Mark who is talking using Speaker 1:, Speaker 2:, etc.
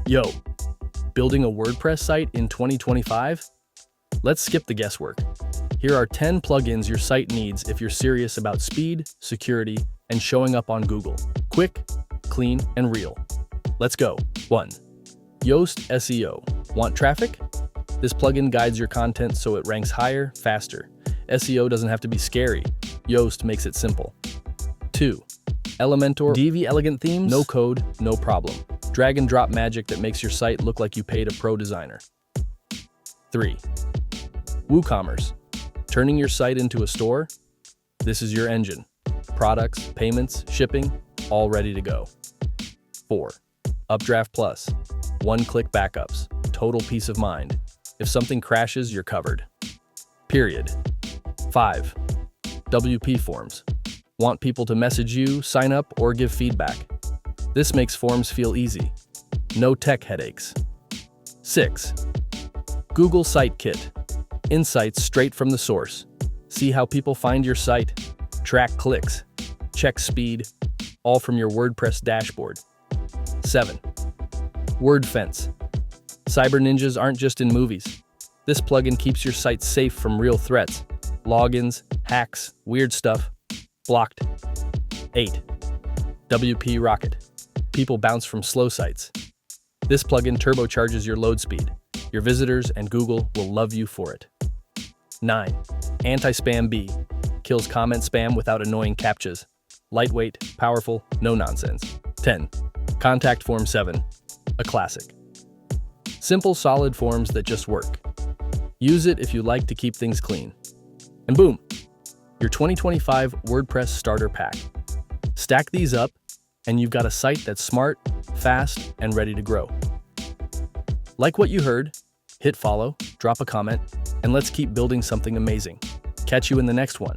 Speaker 1: Yo, building a WordPress site in 2025? Let's skip the guesswork. Here are 10 plugins your site needs if you're serious about speed, security, and showing up on Google. Quick, clean, and real. Let's go. 1. Yoast SEO. Want traffic? This plugin guides your content so it ranks higher, faster. SEO doesn't have to be scary. Yoast makes it simple. 2. Elementor. Divi elegant themes? No code, no problem. Drag and drop magic that makes your site look like you paid a pro designer. 3. WooCommerce. Turning your site into a store? This is your engine. Products, payments, shipping, all ready to go. 4. UpdraftPlus. One-click backups. Total peace of mind. If something crashes, you're covered. Period. 5. WPForms. Want people to message you, sign up, or give feedback? This makes forms feel easy. No tech headaches. 6. Google Site Kit. Insights straight from the source. See how people find your site, track clicks, check speed, all from your WordPress dashboard. 7. Wordfence. Cyber ninjas aren't just in movies. This plugin keeps your site safe from real threats. Logins, hacks, weird stuff. Blocked. 8. WP Rocket. People bounce from slow sites. This plugin turbocharges your load speed. Your visitors and Google will love you for it. 9. Antispam Bee. Kills comment spam without annoying captchas. Lightweight, powerful, no nonsense. 10. Contact Form 7. A classic. Simple, solid forms that just work. Use it if you like to keep things clean. And boom! Your 2025 WordPress Starter Pack. Stack these up, and you've got a site that's smart, fast, and ready to grow. Like what you heard? Hit follow, drop a comment, and let's keep building something amazing. Catch you in the next one.